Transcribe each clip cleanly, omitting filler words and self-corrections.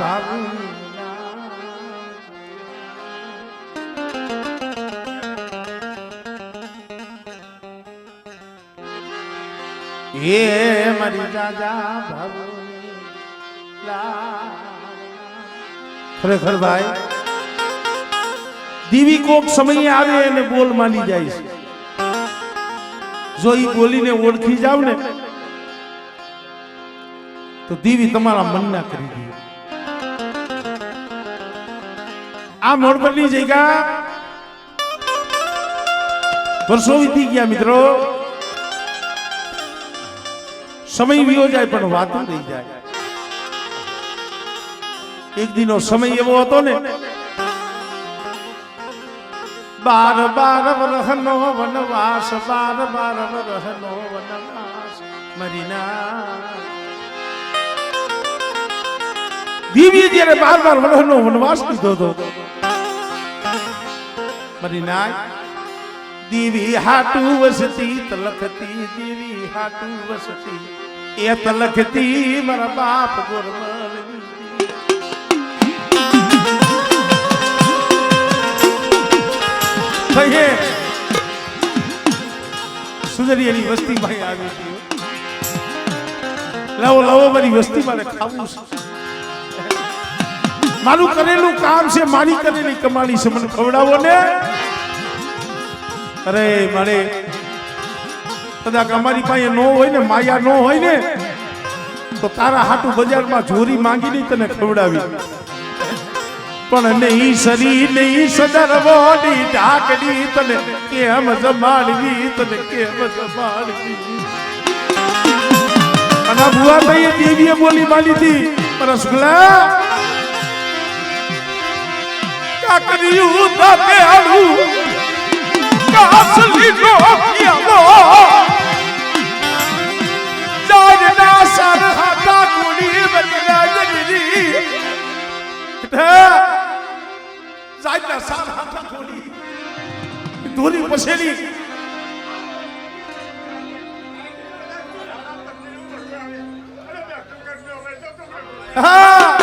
ભાવું એ મારી રાજા ભાવું ખરેખર ભાઈ દીવી કોક સમય આવે અને બોલ માની જાય છે જો ઈ બોલીને ઓળખી જાવ ને તો દીવી તમારા મનના કરી દે આ મોડ પરની જગ્યા વર્ષો વીતી ગયા મિત્રો સમય વિયો જાય પણ વાતો રહી જાય એક દિનો સમય એવો હતો ને 12 વર્ષનો વનવાસ 12 વર્ષનો વનવાસ મરીના દીવી જ્યારે 12 વર્ષનો વનવાસ લીધો હતો મરીના દીવી હાટુ વસતી તલખતી દીવી હાટુ વસતી એ તલખતી મારા બાપ ગોરમલ સુંદરીની વસ્તી માં આવી હતી લાવો લાવો મારી વસ્તી મારે ખાવું છે મારું કરેલું કામ છે મારી કરેલી કમાણી છે મને ખવડાવો ને અરે મારે કદાચ અમારી પાસે ન હોય ને માયા ન હોય ને તો તારા હાટું બજારમાં ચોરી માંગી નહીં તને ખવડાવી પણ નહીં શરીર નહીં સદરવોની ઢાકડી તને કેમ જમાડવી તને કેમ જમાડવી અને ભુવા ભાઈએ દેવીએ બોલી માની હતી રસગુલ્લા કાકરિયું તાતે આડું કાસલી નો કિયાવો જાગના સર હાટા કોડી બદલા જગરી જાગના સર હાટા કોડી દોરી પછેડી હા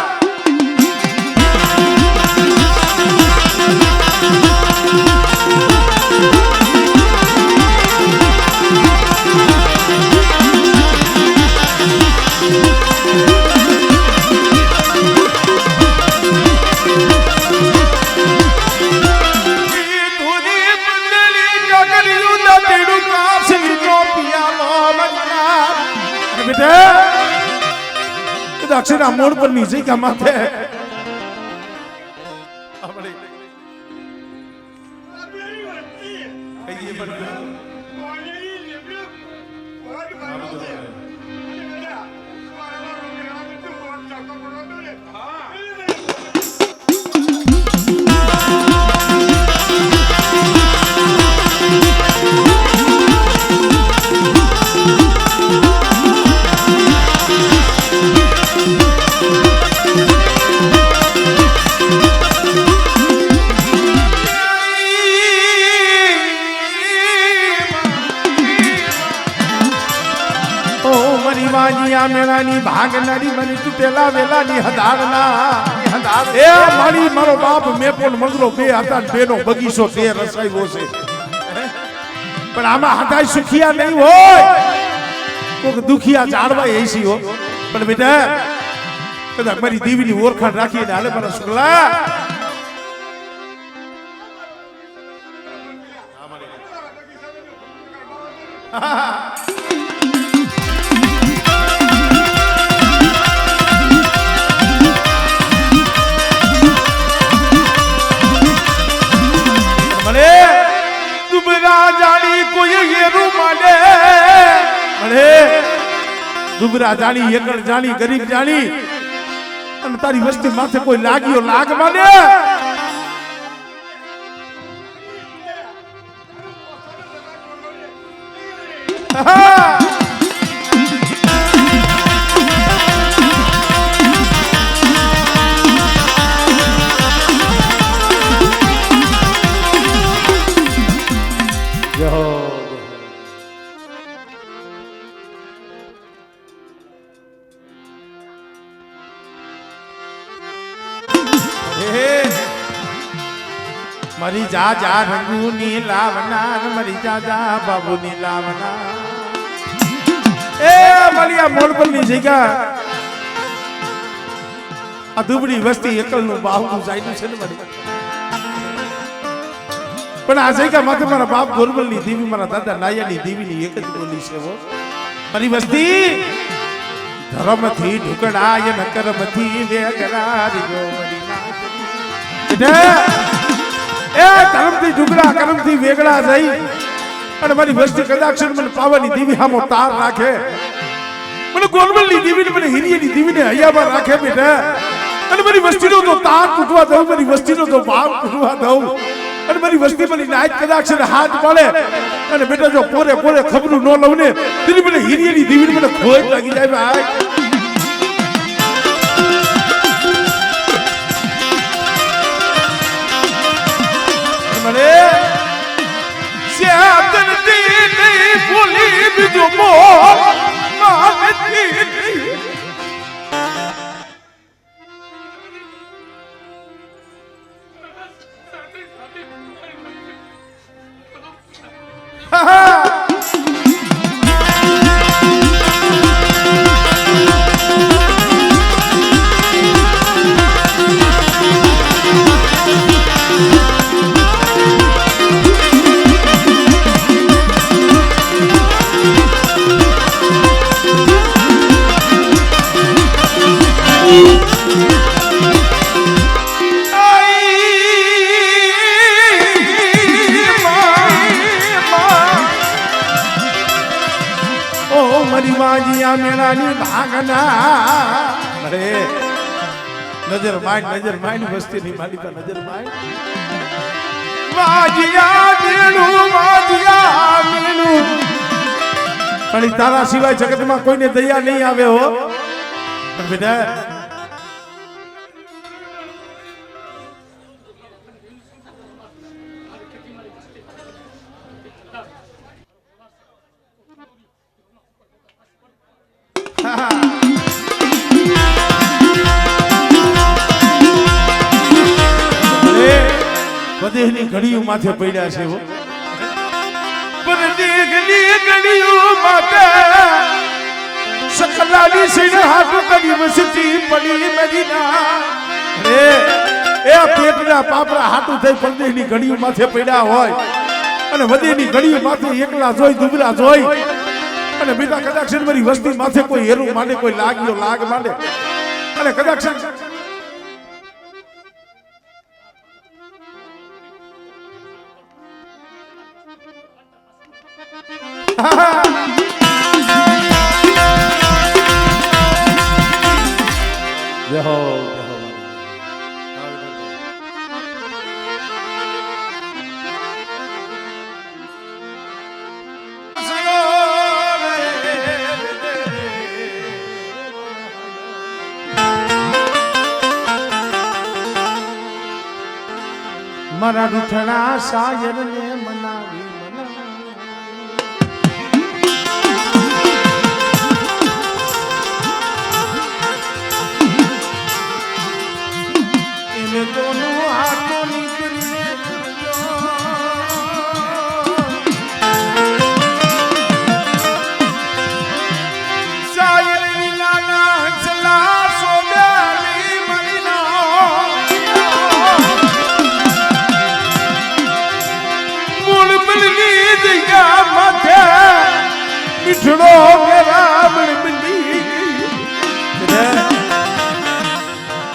અક્ષરા મોડ પર નીચે કા માથે મેળાની ભાગનારી મને તૂટેલા વેલાની હદારના એ મારી મારો બાપ મેં પણ મંગરો બે હતા બેનો બગીચો તે રસાયો છે પણ આમાં હદાય સુખિયા નહીં હોય કોક દુખિયા જાણવા એસી હો પણ બેટા કદાચ મારી દેવીની ઓળખાણ રાખીને હાલે મારા શુક્લા દુબરા જાણી એકડ જાણી ગરીબ જાણી અને તારી વસ્તી માથે કોઈ લાગ્યો લાગ માને મરી જા જા રંગુની લાવનાર મરી જા જા બાબુની લાવનાર એ મલિયા મોલપલની જગ્યા આ દુબળી વસ્તી એકલનું બાહુનું જાયનું છે ને મારી પણ આ જગ્યા માથે મારા બાપ ગોરબલની દેવી મારા દાદા નાયાની દેવીની એક જ બોલી છે હો મારી વસ્તી ધર્મથી ઢુકડાય ન કર્મથી વેગરારી ગો મરી નાથ એ ધર્મથી ઢુકડા કર્મથી વેગળા જઈ અને મારી વસ્તી કદાચ મને પાવાની દેવી હામો તાર રાખે મને ગોરબલની દેવીને મને હિરિયની દેવીને હૈયામાં રાખે બેટા અને મારી વસ્તીનો તો તાર તૂટવા દઉં મારી વસ્તીનો તો ભાવ તૂટવા દઉં અને મારી વસ્તી મારી નાઈટ કદાચ હાથ પડે અને બેટા જો પોરે પોરે ખબરું ન લઉં ને તેની મને હિરિયની દેવીને મને ખોજ લાગી જાય ભાઈ મને શ્યાતન દી નહીં ભૂલી બીજો મોહ માનતી મેળાની ભાગના અરે નજર માઇન વસ્તીની માલિકા નજર માઇન વાજિયા મેળું પણ તારા સિવાય જગતમાં કોઈને દયા નહીં આવે હો પણ બેટા બદેહની ઘડીઓ માથે પડ્યા છે ઘડીઓ માથે સકલાની સીને હાથ કરી વસતી પડી મદીના રે એ પેટના પાપરા હાટું થઈ પરદેહની ઘડીઓ માથે પડ્યા હોય અને વધેની ઘડીઓ માથે એકલા જોઈ દુબળા જોઈ અને બેટા કદાચ મારી વસ્તી માથે કોઈ હેરું માંડે કોઈ લાગ્યો લાગ માંડે અને કદાચ જય હો મારા રૂઠણા શાયર ને મનાવી એને દોનું હાથો નીકળીને શાયર વિનાના ચલા સોદાની મરીના મીઠડો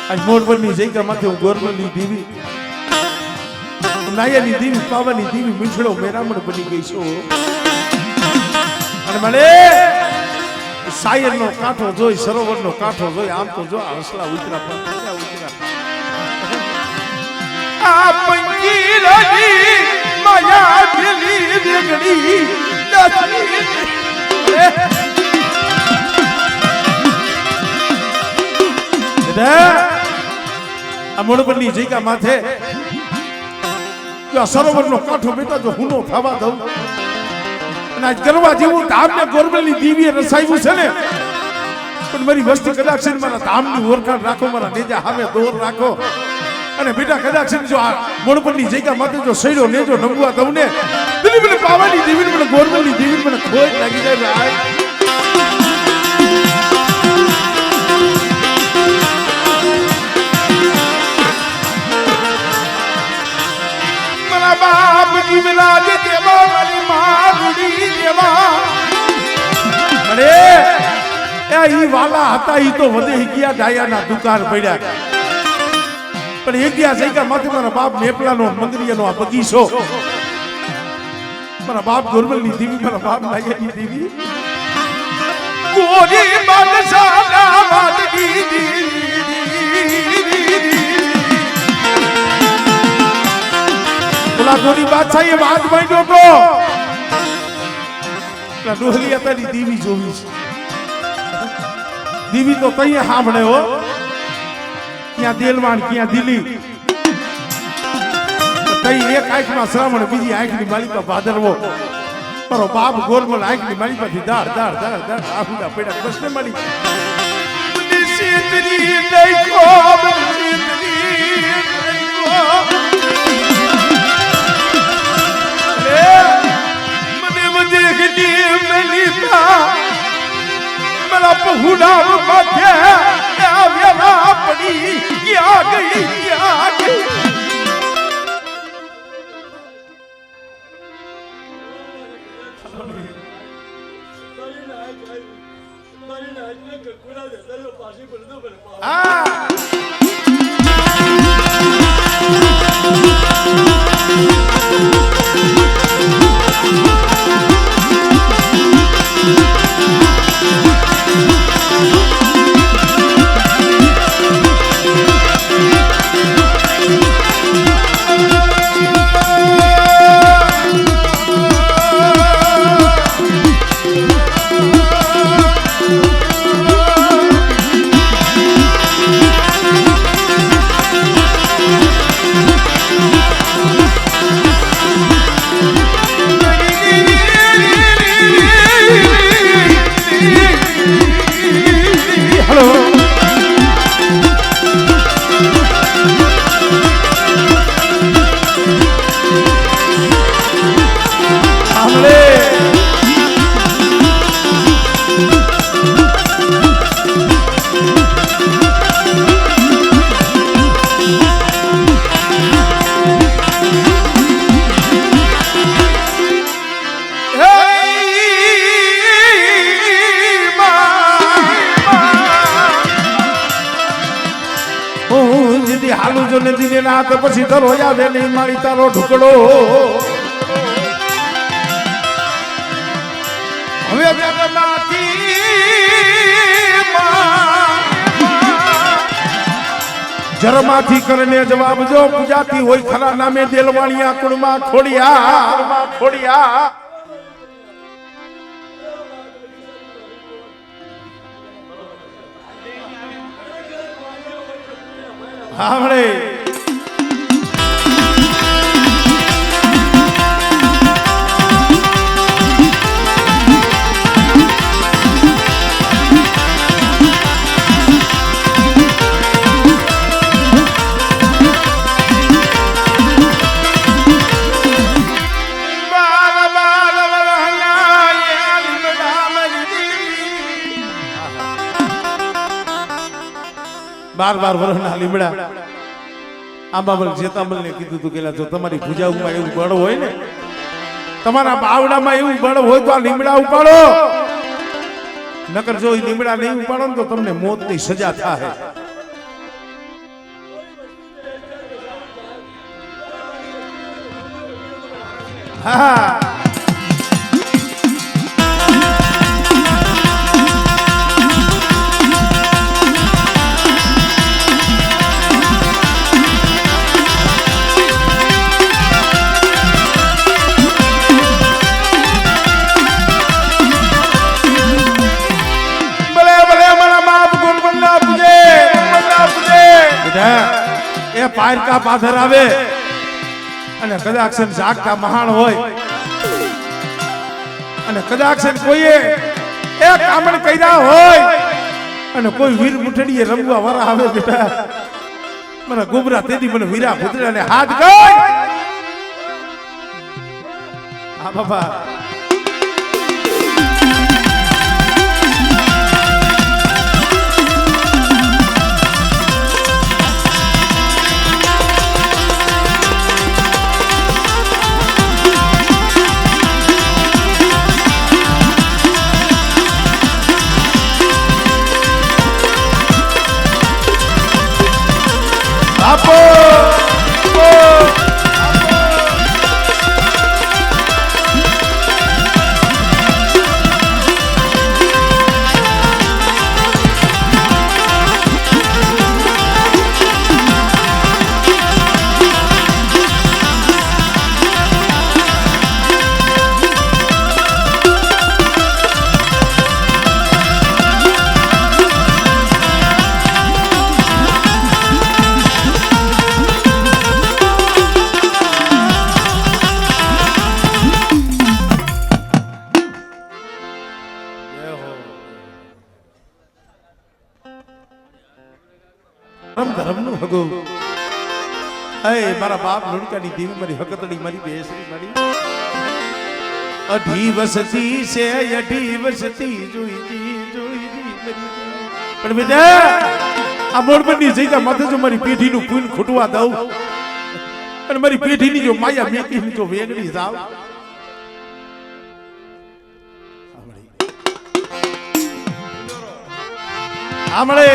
આજ મોરબલની જગ્યા માથે હું ગોરબલની દેવી નાયાની દેવી પાવાની દેવી મીઠડો મેરામણ બની ગઈ છું અને મને શાયર નો કાંઠો જોઈ સરોવર નો કાંઠો જોઈ આમ તો જો હસલા ઉતરા પણ ઉતરા આ પંકીલાની માયા પેલી વેગડી આ મોડબલની જગ્યા માથે સરોવર નો કાંઠો બેટા જો હુનો થવા દઉં અને આજ કરવા જેવું ધામ ને ગોરબલની દેવીએ રસાયું છે ને પણ મારી વસ્તી કદાચ મારા ધામની ઓળખાણ રાખો મારા નેજા સામે દોર રાખો અને બેટા કદાચ જો આ મોણપણની જગ્યા માથે જો સૈડો નેજો નમવા દઉં ને દિલીપ મને પાવાની દેવી મને ગોરમલની દેવી મને ખોટ લાગી જાય ભાઈ બાપ જીવરાજ દેવા મારી મારુડી દેવા અરે એ ઈ વાલા હતા ઈ તો વધે ગયા ડાયાના દુકાન પડ્યા પણ એક ગયા જગ્યા માથે મારા બાપ નેપલાનો મંગરીયાનો આ બગીચો મારા બાપ ગોરમલની દેવી મારા બાપ લાગેની દેવી ગોરી બાદશાહ વાદની ગોરી બાદશાહ એ વાત માંડ્યો તો ડોહલી તારી દેવી જોવી છે દેવી તો તઈ સાંભળે હો ક્યાં દેલવાણ ક્યાં દિલ્હી તઈ એક આંખમાં શ્રાવણ બીજી આંખની માલિકા ભાદરવો મારો બાપ ગોરમલ આંખની માલિકાથી દાળ દાળ દાળ દાળ આહુડા પડ્યા પ્રશ્ન મળી સીતરી નહીં કોમ સીતરી पहुना माथे वेला पड़ी क्या गई क्या गई દિને રાત પછી તો રોયા દે નહીં મારી તારો ઢુકડો હવે જરમાંથી કરીને જવાબ જો પૂજાતી હોય ખરા નામે દેલવાણિયા કુળમાં ખોડિયા હામળે બાર બાર વર્ષના લીમડા આંબાબલ જેતાબલ ને કીધું તું કે જો તમારી પૂજામાં એવું બળ હોય ને તમારા બાવડામાં એવું બળ હોય તો આ લીમડા ઉપાડો નકર જો લીમડા નહીં ઉપાડો ને તો તમને મોતની સજા થાય હા એ પારકા પાથર આવે અને કદાચ જાગતા મહાન હોય અને કદાચ કોઈએ એ કામણ કર્યા હોય અને કોઈ વીર મુઠડીએ રમવા વાળા આવે બેટા મને ગોબરા તેદી મને વીરા ભૂતરાને હાથ ગઈ આ બાપા આપો ધર્મનું હગો હે મારા બાપ લુણકાની દેવી મારી હકતડી મારી બેસરી મારી અઢી વસતી છે અઢી વસતી જોઈતી પણ બેટા આ મોડબંધી જઈતા માથે જો મારી પેઢીનું પૂન ખૂટવા દઉં અને મારી પેઢીની જો માયા મેકીની જો વેગડી જાવ આમળે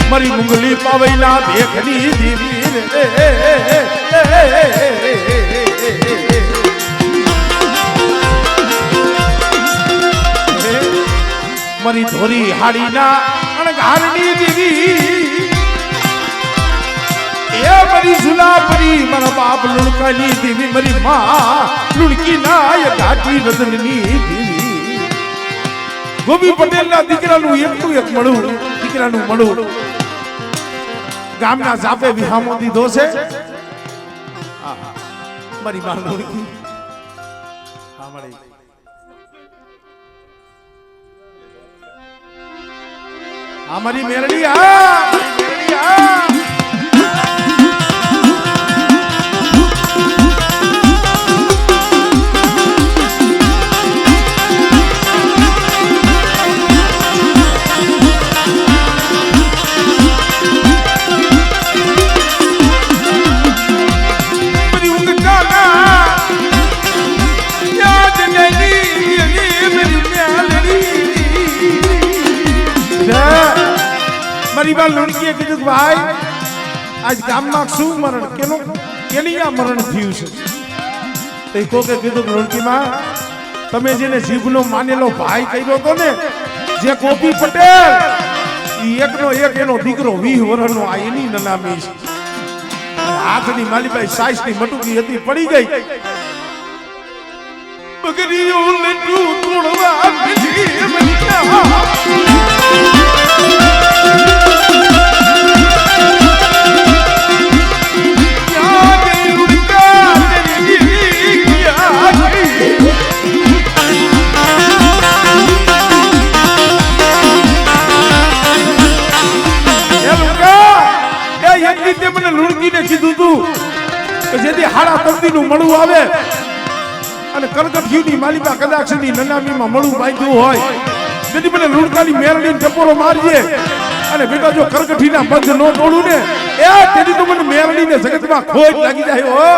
મારી મુંગલી પાવૈના ભેખની દેવી મારી ધોરી હાડીના અણઘારની દેવી એ મારી ઝુલાપરી મારા બાપ લુણકાની દેવી મારી માં લુણકી ના ઘાટી રતનની દેવી ગોપી પટેલના દીકરાનું એકનું એક મળું દીકરાનું મળું ગામના જાપે વિહામો દીધો છે મારી માં લુણકી મારી મેરડી મારી બાલ લુણકીએ કીધું કે ભાઈ આજ ગામમાં શું મરણ કેની આ મરણ થયું છે તો કોકે કીધું લુણકીમાં તમે જેને જીભનો માનેલો ભાઈ કર્યો હતો ને જે ગોપી પટેલ એકનો એક એનો દીકરો 20 વર્ષનો આ એની નનામી છે હાથની માલીબાઈ સાઈસની મટુકી હતી પડી ગઈ બગરીઓ લડ્ડુ તોડવા કીધું તું કે જેથી હાડા તંદીનું મળું આવે અને કરગઠિયુની માલિકા કદાક્ષની નનામીમાં મળું બાંધ્યું હોય તેથી મને લુણકાની મેરડીને ટપોરો મારજે અને બેટા જો કરગઠીના બંધ ન તોડું ને એ તેથી તો મને મેરડીને જગતમાં ખોટ લાગી જાય હો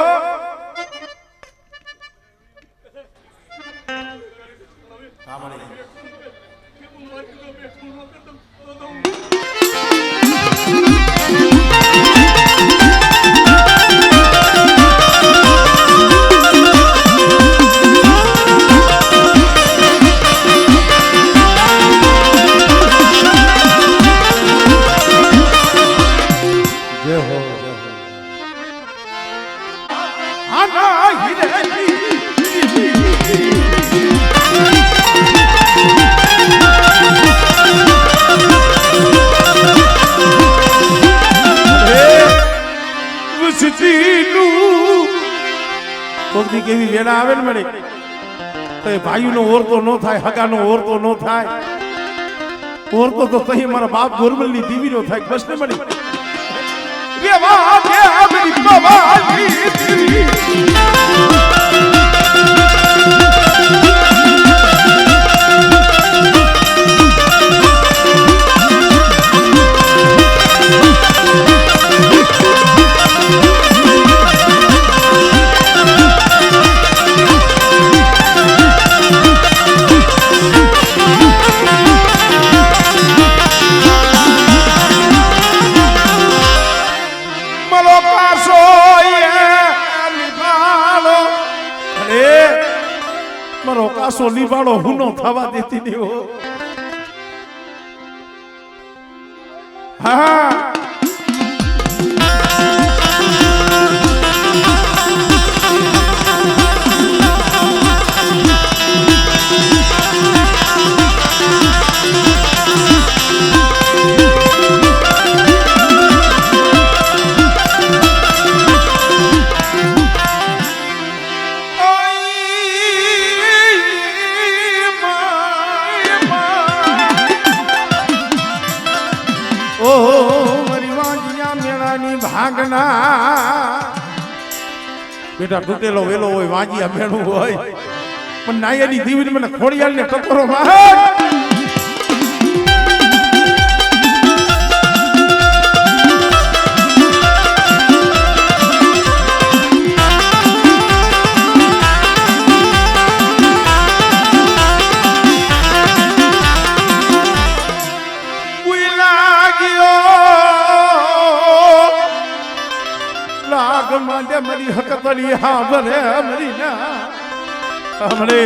કોકની કેવી વેળા આવે ને મળે તો એ ભાઈનો ઓરતો ન થાય, હગાનો ઓરતો ન થાય, ઓરતો તો તહીં મારા બાપ ગોરમલની દીવીનો થાય બસ ને મળી મારો કાસો નિભાડો હુનો થવા દેતી નહીં હો. હા બેટા તૂટેલો વેલો હોય વાંજિયા મેણું હોય પણ નાયની દીવીને મને ખોડિયાલ ને ટકોરો માર માંડે મરી હકતલી હા ભરે મરી ના હમણે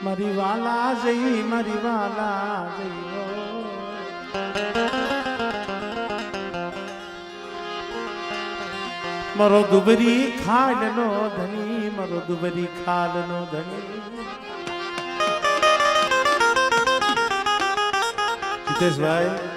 મારી વાલા જઈ મારી વાલા જઈ મારો દુબરી ખાલ નો ધણી મારો દુબરી ખાલ નો ધણી જીતેશભાઈ